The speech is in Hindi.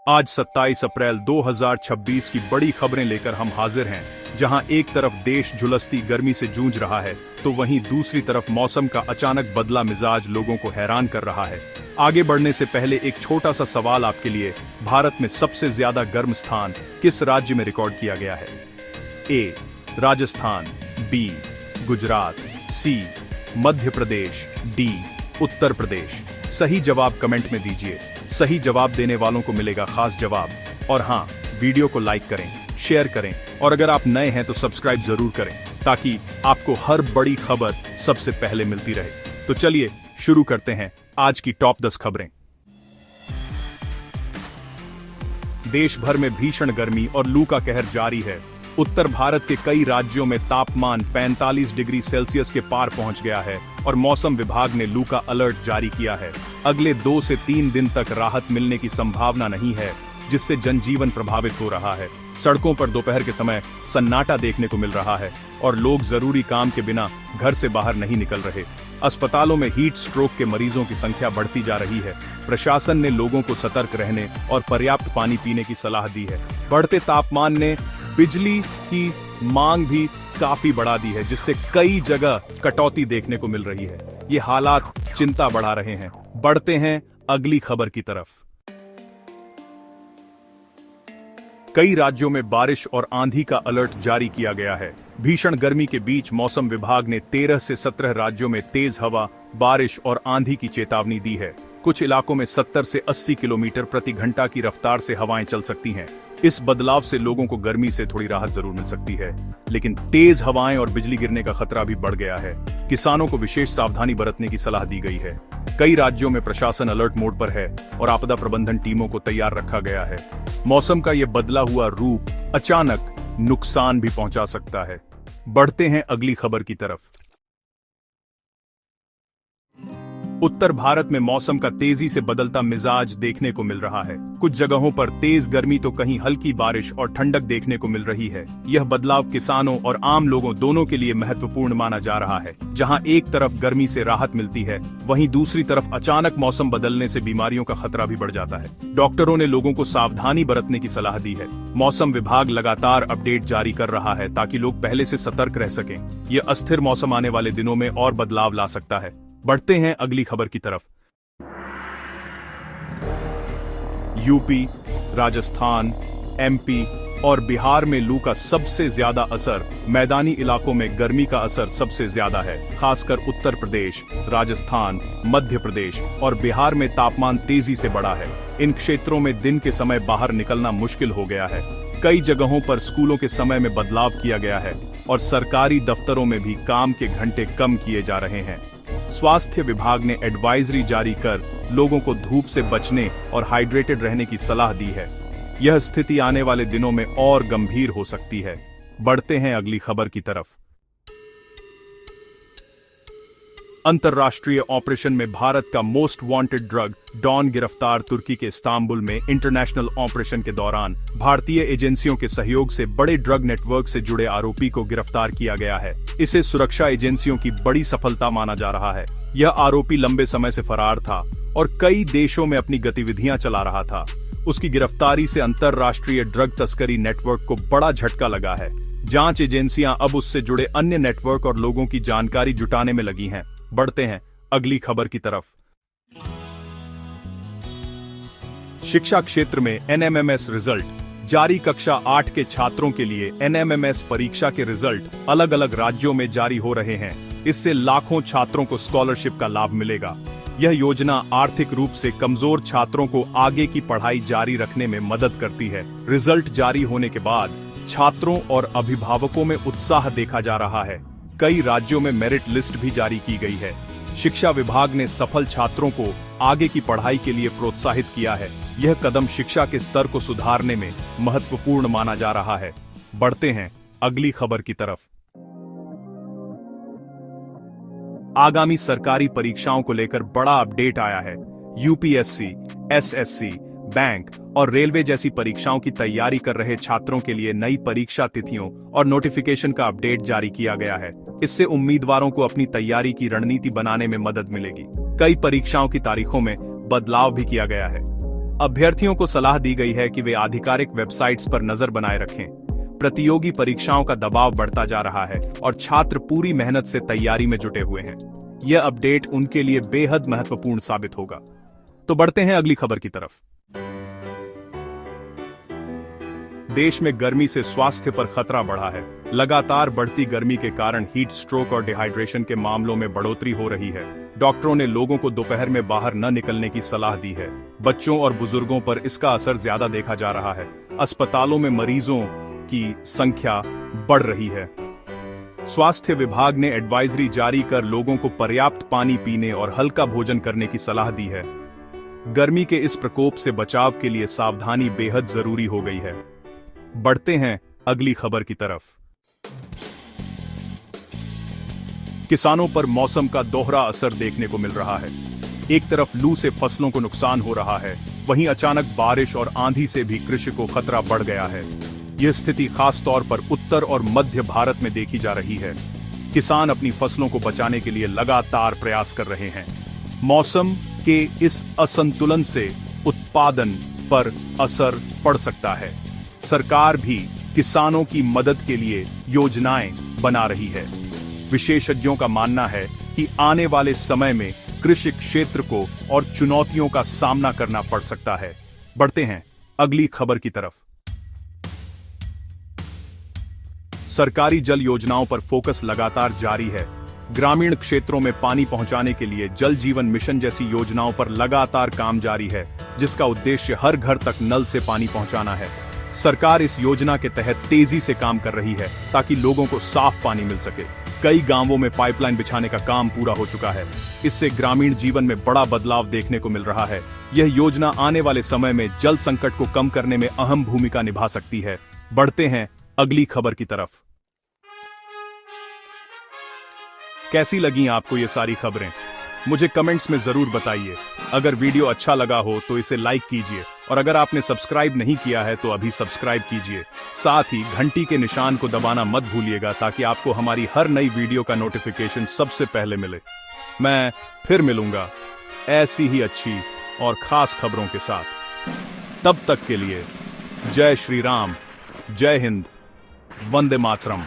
आज 27 अप्रैल 2026 की बड़ी खबरें लेकर हम हाजिर हैं, जहां एक तरफ देश झुलसती गर्मी से जूझ रहा है, तो वहीं दूसरी तरफ मौसम का अचानक बदला मिजाज लोगों को हैरान कर रहा है। आगे बढ़ने से पहले एक छोटा सा सवाल आपके लिए, भारत में सबसे ज्यादा गर्म स्थान किस राज्य में रिकॉर्ड किया गया है? ए. राजस्थान, बी. गुजरात, सी. मध्य प्रदेश, डी. उत्तर प्रदेश। सही जवाब कमेंट में दीजिए। सही जवाब देने वालों को मिलेगा खास जवाब। और हाँ, वीडियो को लाइक करें, शेयर करें और अगर आप नए हैं तो सब्सक्राइब जरूर करें, ताकि आपको हर बड़ी खबर सबसे पहले मिलती रहे। तो चलिए शुरू करते हैं आज की टॉप 10 खबरें। देश भर में भीषण गर्मी और लू का कहर जारी है। उत्तर भारत के कई राज्यों में तापमान 45 डिग्री सेल्सियस के पार पहुंच गया है और मौसम विभाग ने लू का अलर्ट जारी किया है। अगले 2 से 3 दिन तक राहत मिलने की संभावना नहीं है, जिससे जनजीवन प्रभावित हो रहा है। सड़कों पर दोपहर के समय सन्नाटा देखने को मिल रहा है और लोग जरूरी काम के बिना घर से बाहर नहीं निकल रहे। अस्पतालों में हीट स्ट्रोक के मरीजों की संख्या बढ़ती जा रही है। प्रशासन ने लोगों को सतर्क रहने और पर्याप्त पानी पीने की सलाह दी है। बढ़ते तापमान ने बिजली की मांग भी काफी बढ़ा दी है, जिससे कई जगह कटौती देखने को मिल रही है। ये हालात चिंता बढ़ा रहे हैं। बढ़ते हैं अगली खबर की तरफ। कई राज्यों में बारिश और आंधी का अलर्ट जारी किया गया है। भीषण गर्मी के बीच मौसम विभाग ने 13 से 17 राज्यों में तेज हवा, बारिश और आंधी की चेतावनी दी है। कुछ इलाकों में 70 से 80 किलोमीटर प्रति घंटा की रफ्तार से हवाएं चल सकती हैं। इस बदलाव से लोगों को गर्मी से थोड़ी राहत जरूर मिल सकती है, लेकिन तेज हवाएं और बिजली गिरने का खतरा भी बढ़ गया है। किसानों को विशेष सावधानी बरतने की सलाह दी गई है। कई राज्यों में प्रशासन अलर्ट मोड पर है और आपदा प्रबंधन टीमों को तैयार रखा गया है। मौसम का यह बदला हुआ रूप अचानक नुकसान भी पहुंचा सकता है। बढ़ते हैं अगली खबर की तरफ। उत्तर भारत में मौसम का तेजी से बदलता मिजाज देखने को मिल रहा है। कुछ जगहों पर तेज गर्मी तो कहीं हल्की बारिश और ठंडक देखने को मिल रही है। यह बदलाव किसानों और आम लोगों दोनों के लिए महत्वपूर्ण माना जा रहा है। जहां एक तरफ गर्मी से राहत मिलती है, वहीं दूसरी तरफ अचानक मौसम बदलने से बीमारियों का खतरा भी बढ़ जाता है। डॉक्टरों ने लोगों को सावधानी बरतने की सलाह दी है। मौसम विभाग लगातार अपडेट जारी कर रहा है, ताकि लोग पहले से सतर्क रह सकें। यह अस्थिर मौसम आने वाले दिनों में और बदलाव ला सकता है। बढ़ते हैं अगली खबर की तरफ। यूपी, राजस्थान, एमपी और बिहार में लू का सबसे ज्यादा असर, मैदानी इलाकों में गर्मी का असर सबसे ज्यादा है। खासकर उत्तर प्रदेश, राजस्थान, मध्य प्रदेश और बिहार में तापमान तेजी से बढ़ा है। इन क्षेत्रों में दिन के समय बाहर निकलना मुश्किल हो गया है। कई जगहों पर स्कूलों के समय में बदलाव किया गया है और सरकारी दफ्तरों में भी काम के घंटे कम किए जा रहे हैं। स्वास्थ्य विभाग ने एडवाइजरी जारी कर लोगों को धूप से बचने और हाइड्रेटेड रहने की सलाह दी है। यह स्थिति आने वाले दिनों में और गंभीर हो सकती है। बढ़ते हैं अगली खबर की तरफ। अंतर्राष्ट्रीय ऑपरेशन में भारत का मोस्ट वांटेड ड्रग डॉन गिरफ्तार। तुर्की के इस्तांबुल में इंटरनेशनल ऑपरेशन के दौरान भारतीय एजेंसियों के सहयोग से बड़े ड्रग नेटवर्क से जुड़े आरोपी को गिरफ्तार किया गया है। इसे सुरक्षा एजेंसियों की बड़ी सफलता माना जा रहा है। यह आरोपी लंबे समय से फरार था और कई देशों में अपनी गतिविधियां चला रहा था। उसकी गिरफ्तारी से अंतर्राष्ट्रीय ड्रग तस्करी नेटवर्क को बड़ा झटका लगा है। जांच एजेंसियां अब उससे जुड़े अन्य नेटवर्क और लोगों की जानकारी जुटाने में लगी हैं। बढ़ते हैं अगली खबर की तरफ। शिक्षा क्षेत्र में एनएमएमएस रिजल्ट जारी। कक्षा 8 के छात्रों के लिए एनएमएमएस परीक्षा के रिजल्ट अलग अलग राज्यों में जारी हो रहे हैं। इससे लाखों छात्रों को स्कॉलरशिप का लाभ मिलेगा। यह योजना आर्थिक रूप से कमजोर छात्रों को आगे की पढ़ाई जारी रखने में मदद करती है। रिजल्ट जारी होने के बाद छात्रों और अभिभावकों में उत्साह देखा जा रहा है। कई राज्यों में मेरिट लिस्ट भी जारी की गई है। शिक्षा विभाग ने सफल छात्रों को आगे की पढ़ाई के लिए प्रोत्साहित किया है। यह कदम शिक्षा के स्तर को सुधारने में महत्वपूर्ण माना जा रहा है। बढ़ते हैं अगली खबर की तरफ। आगामी सरकारी परीक्षाओं को लेकर बड़ा अपडेट आया है। यूपीएससी, एसएससी, बैंक और रेलवे जैसी परीक्षाओं की तैयारी कर रहे छात्रों के लिए नई परीक्षा तिथियों और नोटिफिकेशन का अपडेट जारी किया गया है। इससे उम्मीदवारों को अपनी तैयारी की रणनीति बनाने में मदद मिलेगी। कई परीक्षाओं की तारीखों में बदलाव भी किया गया है। अभ्यर्थियों को सलाह दी गई है कि वे आधिकारिक वेबसाइट्स पर नजर बनाए रखें। प्रतियोगी परीक्षाओं का दबाव बढ़ता जा रहा है और छात्र पूरी मेहनत से तैयारी में जुटे हुए हैं। यह अपडेट उनके लिए बेहद महत्वपूर्ण साबित होगा। तो बढ़ते हैं अगली खबर की तरफ। देश में गर्मी से स्वास्थ्य पर खतरा बढ़ा है। लगातार बढ़ती गर्मी के कारण हीट स्ट्रोक और डिहाइड्रेशन के मामलों में बढ़ोतरी हो रही है। डॉक्टरों ने लोगों को दोपहर में बाहर न निकलने की सलाह दी है। बच्चों और बुजुर्गों पर इसका असर ज्यादा देखा जा रहा है। अस्पतालों में मरीजों की संख्या बढ़ रही है। स्वास्थ्य विभाग ने एडवाइजरी जारी कर लोगों को पर्याप्त पानी पीने और हल्का भोजन करने की सलाह दी है। गर्मी के इस प्रकोप से बचाव के लिए सावधानी बेहद जरूरी हो गई है। बढ़ते हैं अगली खबर की तरफ। किसानों पर मौसम का दोहरा असर देखने को मिल रहा है। एक तरफ लू से फसलों को नुकसान हो रहा है, वहीं अचानक बारिश और आंधी से भी कृषि को खतरा बढ़ गया है। यह स्थिति खास तौर पर उत्तर और मध्य भारत में देखी जा रही है। किसान अपनी फसलों को बचाने के लिए लगातार प्रयास कर रहे हैं। मौसम के इस असंतुलन से उत्पादन पर असर पड़ सकता है। सरकार भी किसानों की मदद के लिए योजनाएं बना रही है। विशेषज्ञों का मानना है कि आने वाले समय में कृषि क्षेत्र को और चुनौतियों का सामना करना पड़ सकता है। बढ़ते हैं अगली खबर की तरफ। सरकारी जल योजनाओं पर फोकस लगातार जारी है। ग्रामीण क्षेत्रों में पानी पहुंचाने के लिए जल जीवन मिशन जैसी योजनाओं पर लगातार काम जारी है, जिसका उद्देश्य हर घर तक नल से पानी पहुंचाना है। सरकार इस योजना के तहत तेजी से काम कर रही है ताकि लोगों को साफ पानी मिल सके। कई गांवों में पाइपलाइन बिछाने का काम पूरा हो चुका है। इससे ग्रामीण जीवन में बड़ा बदलाव देखने को मिल रहा है। यह योजना आने वाले समय में जल संकट को कम करने में अहम भूमिका निभा सकती है। बढ़ते हैं अगली खबर की तरफ। कैसी लगी आपको ये सारी खबरें? मुझे कमेंट्स में जरूर बताइए। अगर वीडियो अच्छा लगा हो तो इसे लाइक कीजिए और अगर आपने सब्सक्राइब नहीं किया है तो अभी सब्सक्राइब कीजिए। साथ ही घंटी के निशान को दबाना मत भूलिएगा ताकि आपको हमारी हर नई वीडियो का नोटिफिकेशन सबसे पहले मिले। मैं फिर मिलूंगा ऐसी ही अच्छी और खास खबरों के साथ। तब तक के लिए जय श्री राम, जय हिंद, वंदे मातरम।